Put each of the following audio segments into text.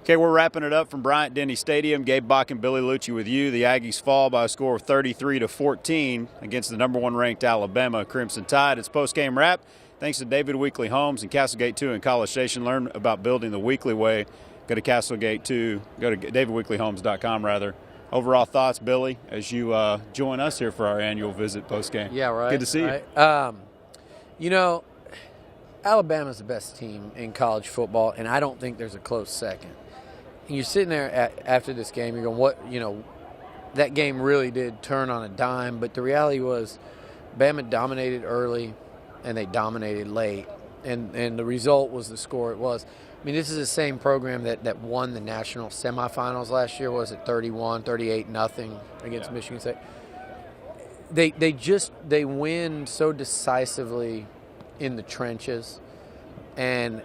Okay, we're wrapping it up from Bryant-Denny Stadium. Gabe and Billy Lucci with you. The Aggies fall by a score of 33-14 against the number 1 ranked Alabama Crimson Tide. It's post-game wrap. Thanks to David Weekley Homes and Castlegate 2 in College Station. Learn about building the Weekley way. Go to Castlegate 2. Go to davidweekleyhomes.com rather. Overall thoughts, Billy, as you join us here for our annual visit post-game. Yeah, right. Good to see you. You know, Alabama's the best team in college football, and I don't think there's a close second. And you're sitting there after this game, you're going, what, that game really did turn on a dime, but the reality was Bama dominated early and they dominated late, and the result was the score it was. I mean, this is the same program that won the national semifinals last year. Was it 38-0 against Michigan State? They win so decisively in the trenches, and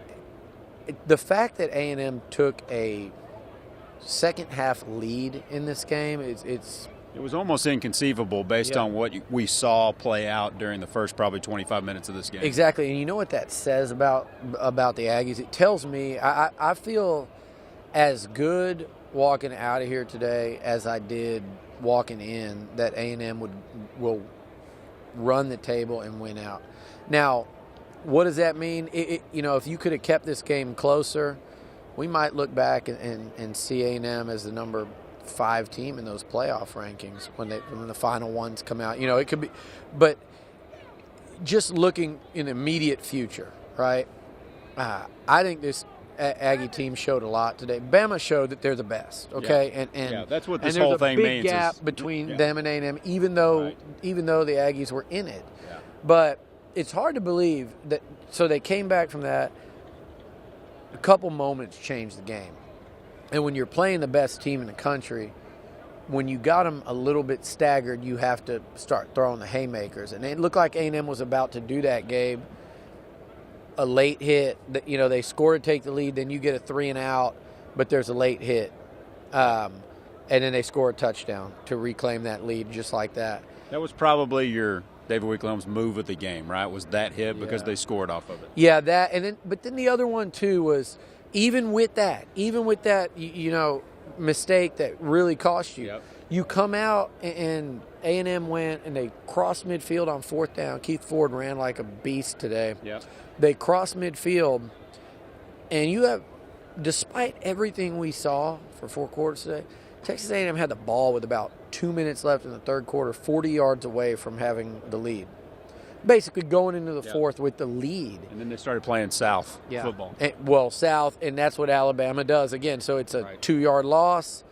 the fact that A&M took a second half lead in this game, it was almost inconceivable based on what we saw play out during the first probably 25 minutes of this game. Exactly, and you know what that says about the Aggies? It tells me I feel as good walking out of here today as I did walking in, that A&M will run the table and win out. Now, what does that mean? If you could have kept this game closer, we might look back and see A&M as the number 5 team in those playoff rankings when the final ones come out. It could be, but just looking in the immediate future, right? I think this Aggie team showed a lot today. Bama showed that they're the best, okay? Yeah. And that's what this whole thing means. There's a big gap between them and A&M, even though the Aggies were in it. Yeah. But it's hard to believe that. So they came back from that. A couple moments changed the game. And when you're playing the best team in the country, when you got them a little bit staggered, you have to start throwing the haymakers. And it looked like A&M was about to do that, Gabe. A late hit, they score to take the lead, then you get a 3-and-out, but there's a late hit. And then they score a touchdown to reclaim that lead just like that. That was probably your David Weekley Homes' move of the game, right? Was that hit because they scored off of it? Yeah, that, but then the other one too was even with that, mistake that really cost you. Yep. You come out and A&M went and they crossed midfield on 4th down. Keith Ford ran like a beast today. Yep. They crossed midfield, and you have, despite everything we saw for 4 quarters today, Texas A&M had the ball with about 2 minutes left in the third quarter, 40 yards away from having the lead. Basically going into the fourth with the lead. And then they started playing South football. South, and that's what Alabama does. Again, so it's a 2-yard loss.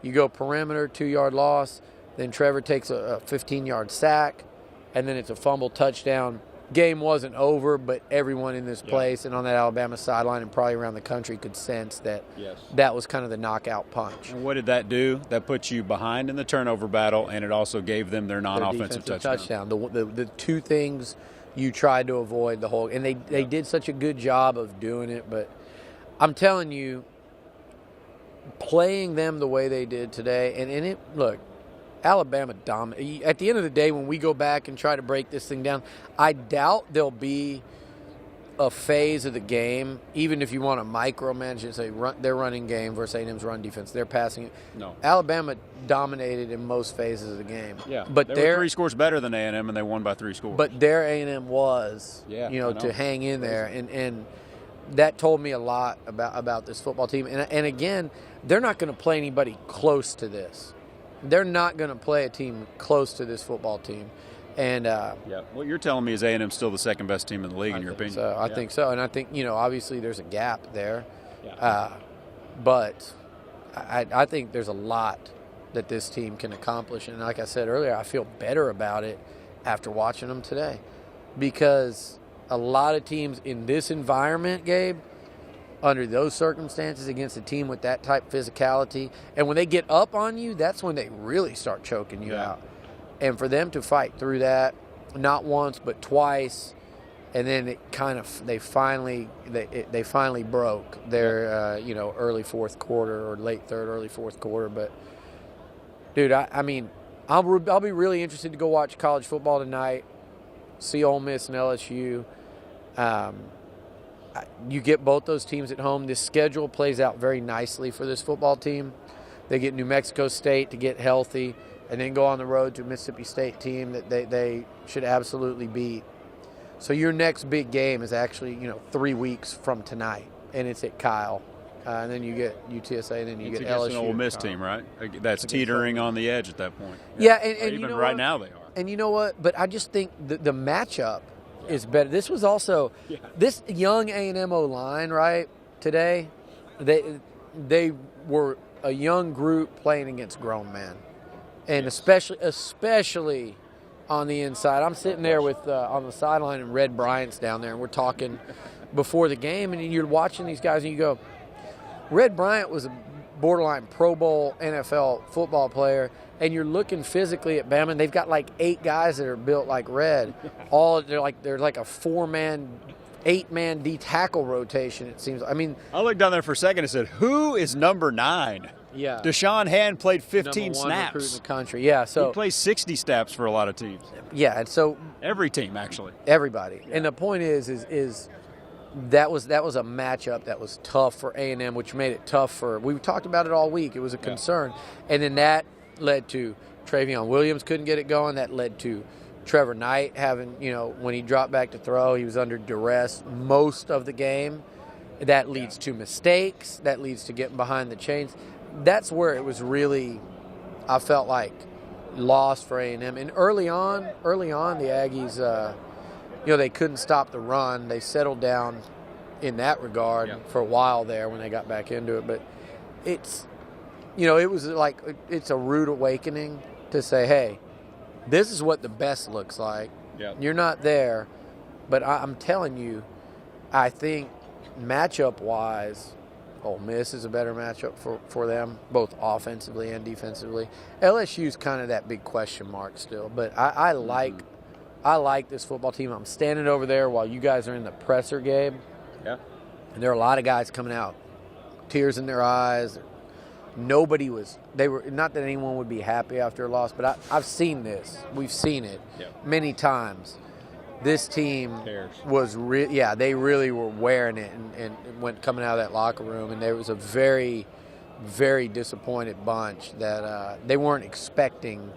You go perimeter, 2-yard loss. Then Trevor takes a 15-yard sack, and then it's a fumble touchdown. Game wasn't over, but everyone in this place and on that Alabama sideline and probably around the country could sense that that was kind of the knockout punch. And what did that do? That put you behind in the turnover battle, and it also gave them their non-offensive touchdown. The two things you tried to avoid the whole, and they did such a good job of doing it. But I'm telling you, playing them the way they did today, and look. Alabama dominated. At the end of the day, when we go back and try to break this thing down, I doubt there'll be a phase of the game, even if you want to micromanage and say their running game versus A&M's run defense, their passing. No. Alabama dominated in most phases of the game. Yeah, but they were 3 scores better than A&M, and they won by 3 scores. But their A&M was, to hang in there, and that told me a lot about this football team. And again, they're not going to play anybody close to this. They're not going to play a team close to this football team. And what you're telling me is A&M's still the second best team in the league, in your opinion. I think so. And I think, obviously there's a gap there. But I think there's a lot that this team can accomplish. And like I said earlier, I feel better about it after watching them today. Because a lot of teams in this environment, Gabe, under those circumstances against a team with that type of physicality, and when they get up on you, that's when they really start choking you out. And for them to fight through that, not once but twice, and then they finally broke their early fourth quarter or late third, early fourth quarter. But dude, I mean, I'll be really interested to go watch college football tonight, see Ole Miss and LSU. you get both those teams at home. This schedule plays out very nicely for this football team. They get New Mexico State to get healthy, and then go on the road to a Mississippi State team that they should absolutely beat. So your next big game is actually 3 weeks from tonight, and it's at Kyle. And then you get UTSA, and then you get LSU. It's an Ole Miss team, right? That's teetering on the edge at that point. Yeah, and even right now they are. And you know what? But I just think the matchup is better. This was also this young A&M O-line, right? Today, they were a young group playing against grown men, and especially on the inside. I'm sitting there with on the sideline, and Red Bryant's down there, and we're talking before the game, and you're watching these guys, and you go, Red Bryant was a borderline Pro Bowl NFL football player, and you're looking physically at Bama, and they've got like 8 guys that are built like Red. They're like a 4-man, 8-man D tackle rotation. It seems. I mean, I looked down there for a second and said, "Who is number 9?" Yeah, Deshaun Hand played 15 #1 snaps. recruit in the country. Yeah, so he plays 60 snaps for a lot of teams. Yeah, and so every team actually. Everybody. Yeah. And the point is that was a matchup that was tough for A&M, which made it tough for. We talked about it all week. It was a concern, and then that led to Travion Williams couldn't get it going. That led to Trevor Knight having, when he dropped back to throw, he was under duress most of the game. That leads to mistakes. That leads to getting behind the chains. That's where it was really, I felt like, lost for A&M. And early on, the Aggies, they couldn't stop the run. They settled down in that regard for a while there when they got back into it. But it's, it was like it's a rude awakening to say, hey, this is what the best looks like. Yeah. You're not there. But I'm telling you, I think matchup-wise, Ole Miss is a better matchup for them, both offensively and defensively. LSU's kind of that big question mark still. But I like this football team. I'm standing over there while you guys are in the presser, Gabe. Yeah. And there are a lot of guys coming out, tears in their eyes. They were not that anyone would be happy after a loss, but I've seen this. We've seen it many times. This team was they really were wearing it and went coming out of that locker room, and there was a very, very disappointed bunch that they weren't expecting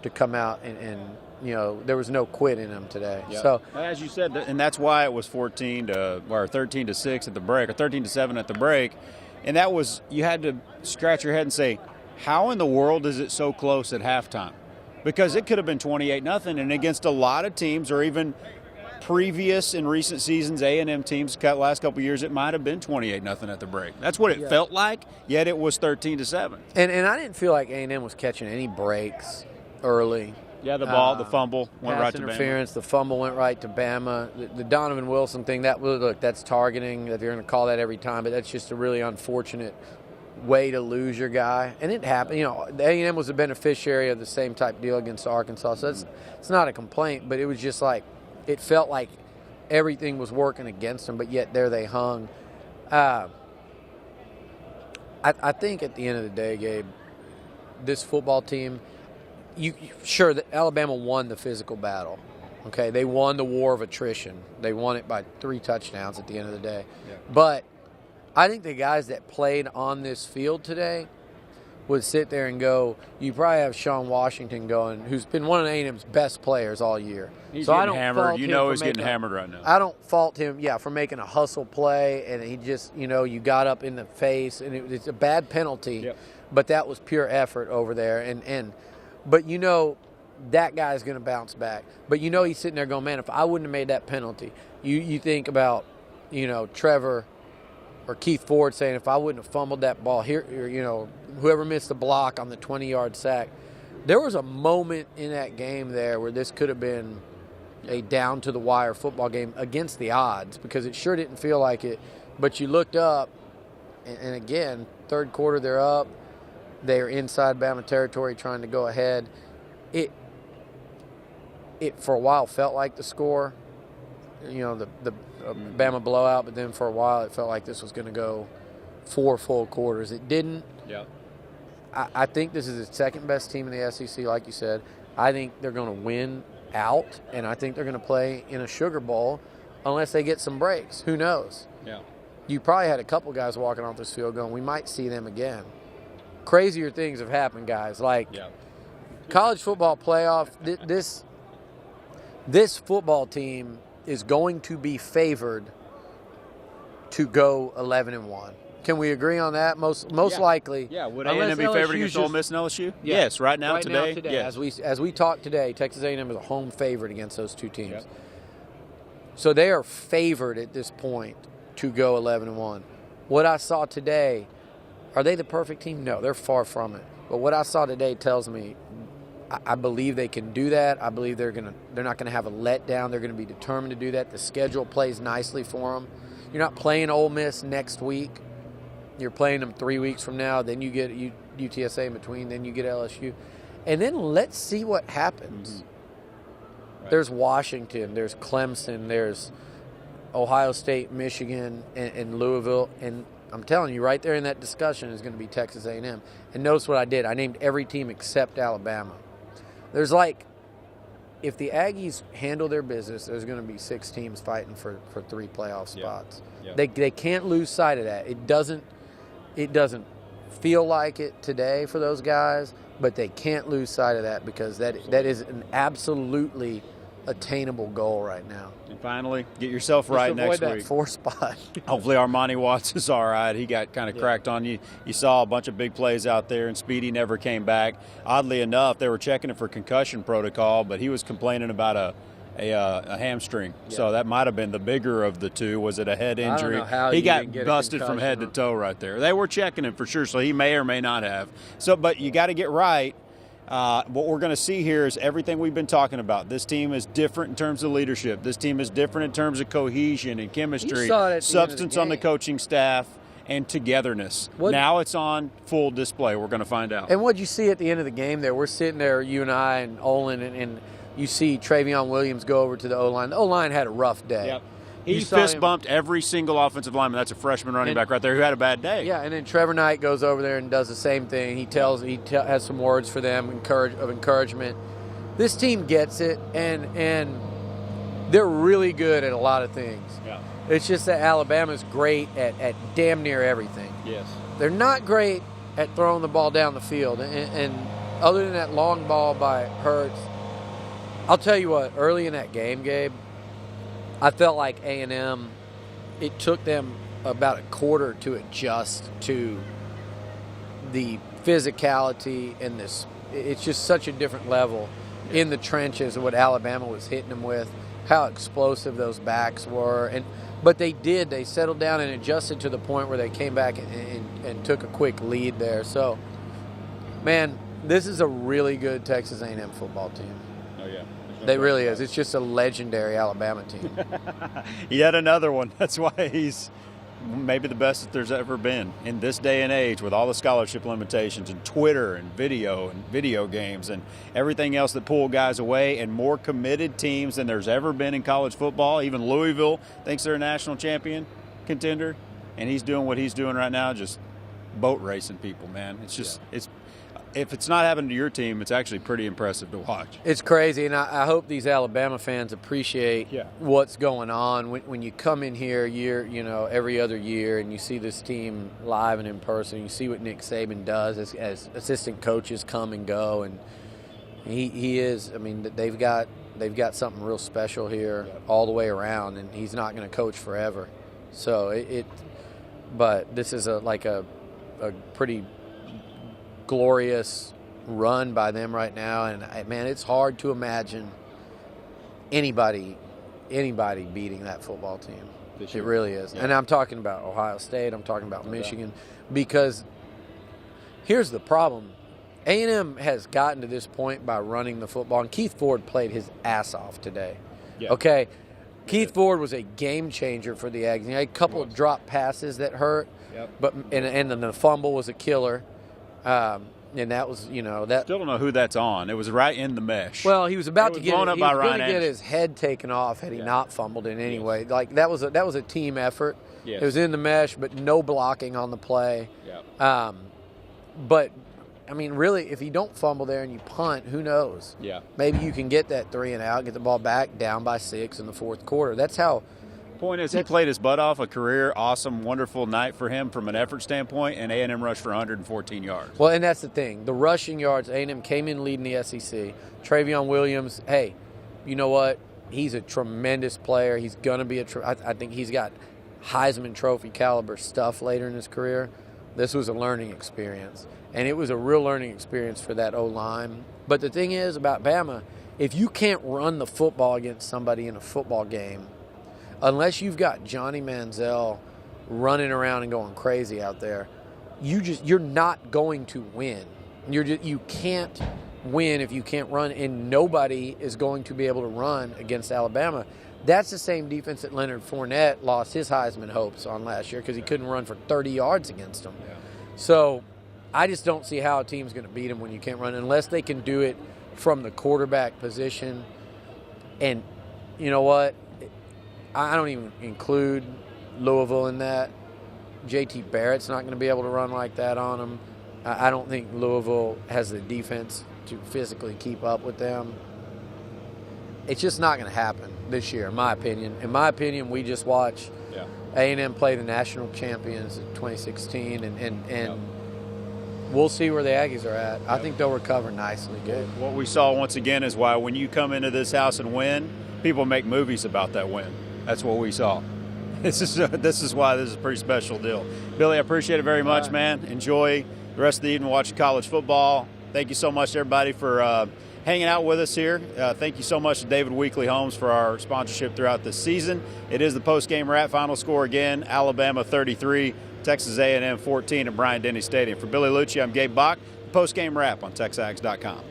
to come out and there was no quit in them today. Yeah. So as you said, and that's why it was 13-6 at the break, or 13-7 at the break, and that was, you had to scratch your head and say, how in the world is it so close at halftime? Because it could have been 28-0, and against a lot of teams, or even previous in recent seasons, A&M teams last couple of years, it might have been 28-0 at the break. That's what it felt like. Yet it was 13-7. And I didn't feel like A&M was catching any breaks early. Yeah, the fumble went right to interference. Bama. The fumble went right to Bama. The Donovan Wilson thing, that's targeting. If you're going to call that every time, but that's just a really unfortunate way to lose your guy. And it happened. A&M was a beneficiary of the same type deal against Arkansas, so it's not a complaint, but it was just like, it felt like everything was working against them, but yet there they hung. I think at the end of the day, Gabe, this football team, sure that Alabama won the physical battle. Okay, they won the war of attrition. They won it by 3 touchdowns at the end of the day. Yeah. But I think the guys that played on this field today would sit there and go, you probably have Sean Washington going, who's been one of A&M's best players all year. He's getting hammered. He's getting hammered right now. I don't fault him, for making a hustle play, and he just, you got up in the face, and it's a bad penalty, but that was pure effort over there. But that guy's going to bounce back. But he's sitting there going, man, if I wouldn't have made that penalty, you think about, Trevor or Keith Ford saying, if I wouldn't have fumbled that ball here, whoever missed the block on the 20-yard sack. There was a moment in that game there where this could have been a down-to-the-wire football game against the odds, because it sure didn't feel like it. But you looked up, and again, third quarter they're up. They're inside Bama territory trying to go ahead. It for a while felt like the score, the Bama blowout, but then for a while it felt like this was going to go 4 full quarters. It didn't. Yeah. I think this is the second best team in the SEC, like you said. I think they're going to win out, and I think they're going to play in a Sugar Bowl unless they get some breaks. Who knows? Yeah. You probably had a couple guys walking off this field going, we might see them again. Crazier things have happened, guys. Like college football playoff, this football team is going to be favored to go 11-1. Can we agree on that? Most likely. Yeah. Would A&M be favored against Ole Miss and LSU? Yeah. Yes. Right now, today. Yes. As we talk today, Texas A&M is a home favorite against those two teams. Yep. So they are favored at this point to go 11-1. What I saw today, are they the perfect team? No, they're far from it. But what I saw today tells me I believe they can do that. I believe they're not gonna have a letdown. They're gonna be determined to do that. The schedule plays nicely for them. You're not playing Ole Miss next week. You're playing them 3 weeks from now. Then you get UTSA in between. Then you get LSU. And then let's see what happens. Mm-hmm. Right. There's Washington. There's Clemson. There's Ohio State, Michigan, and Louisville. And I'm telling you, right there in that discussion is going to be Texas A&M. And notice what I did. I named every team except Alabama. There's if the Aggies handle their business, there's going to be 6 teams fighting for 3 playoff spots. Yeah. Yeah. They can't lose sight of that. It doesn't feel like it today for those guys, but they can't lose sight of that because that is an absolutely attainable goal right now. And finally, get yourself right next week. Avoid that 4 spot. Hopefully Armani Watts is all right. He got kind of cracked on you. You saw a bunch of big plays out there, and Speedy never came back. Oddly enough, they were checking it for concussion protocol, but he was complaining about a hamstring. Yeah. So that might have been the bigger of the two. Was it a head injury? I don't know how he got busted from head to toe right there. They were checking him for sure, so he may or may not have. So, but you got to get right. What we're going to see here is everything we've been talking about. This team is different in terms of leadership. This team is different in terms of cohesion and chemistry, substance on the coaching staff, and togetherness. Now it's on full display. We're going to find out. And what'd you see at the end of the game there? We're sitting there, you and I and Olin, and you see Travion Williams go over to the O-line. The O-line had a rough day. Yep. He fist bumped every single offensive lineman. That's a freshman running back right there who had a bad day. Yeah, and then Trevor Knight goes over there and does the same thing. He has some words for them of encouragement. This team gets it, and they're really good at a lot of things. Yeah. It's just that Alabama's great at damn near everything. Yes. They're not great at throwing the ball down the field, and other than that long ball by Hurts, I'll tell you what. Early in that game, Gabe, I felt like A&M, it took them about a quarter to adjust to the physicality and this. It's just such a different level in the trenches of what Alabama was hitting them with, how explosive those backs were. But they did. They settled down and adjusted to the point where they came back and took a quick lead there. So, man, this is a really good Texas A&M football team. Oh, yeah. They really is. It's just a legendary Alabama team. Yet another one. That's why he's maybe the best that there's ever been in this day and age with all the scholarship limitations and Twitter and video games and everything else that pull guys away, and more committed teams than there's ever been in college football. Even Louisville thinks they're a national champion contender, and he's doing what he's doing right now, just boat racing people, man. It's just if it's not happening to your team, it's actually pretty impressive to watch. It's crazy, and I hope these Alabama fans appreciate what's going on. When you come in here every other year, and you see this team live and in person, you see what Nick Saban does as assistant coaches come and go, and he is. I mean, they've got something real special here all the way around, and he's not going to coach forever. So but this is a pretty glorious run by them right now, and man, it's hard to imagine anybody beating that football team. It really is. And I'm talking about Ohio State, I'm talking about Michigan, because here's the problem. A&M has gotten to this point by running the football, and Keith Ford played his ass off today. Yeah. Okay, Keith Ford was a game changer for the Aggies. He had a couple of drop passes that hurt, but and then the fumble was a killer. And that was, that. Still don't know who that's on. It was right in the mesh. Well, he was about to get his head taken off had he not fumbled in any way. Like that was a team effort. Yes. It was in the mesh, but no blocking on the play. Yeah. But I mean, really, if you don't fumble there and you punt, who knows? Yeah. Maybe you can get that 3 and out, get the ball back down by 6 in the fourth quarter. That's how Point is, he played his butt off, a career, awesome, wonderful night for him from an effort standpoint, and A&M rushed for 114 yards. Well, and that's the thing. The rushing yards, A&M came in leading the SEC. Travion Williams, hey, you know what? He's a tremendous player. He's going to be I think he's got Heisman Trophy caliber stuff later in his career. This was a learning experience, and it was a real learning experience for that O-line. But the thing is about Bama, if you can't run the football against somebody in a football game, unless you've got Johnny Manziel running around and going crazy out there, you're not going to win. You can't win if you can't run, and nobody is going to be able to run against Alabama. That's the same defense that Leonard Fournette lost his Heisman hopes on last year because he couldn't run for 30 yards against them. Yeah. So I just don't see how a team's going to beat them when you can't run unless they can do it from the quarterback position. And you know what? I don't even include Louisville in that. J.T. Barrett's not going to be able to run like that on them. I don't think Louisville has the defense to physically keep up with them. It's just not going to happen this year, in my opinion. In my opinion, we just watch A&M play the national champions in 2016, and we'll see where the Aggies are at. I think they'll recover nicely good. What we saw once again is why when you come into this house and win, people make movies about that win. That's what we saw. This is why this is a pretty special deal. Billy, I appreciate it very much, man. Enjoy the rest of the evening watching college football. Thank you so much, everybody, for hanging out with us here. Thank you so much to David Weekly Homes for our sponsorship throughout this season. It is the post-game wrap. Final score again, Alabama 33, Texas A&m 14 at Bryant-Denny Stadium. For Billy Lucci, I'm Gabe Bach. Post-game wrap on TexAgs.com.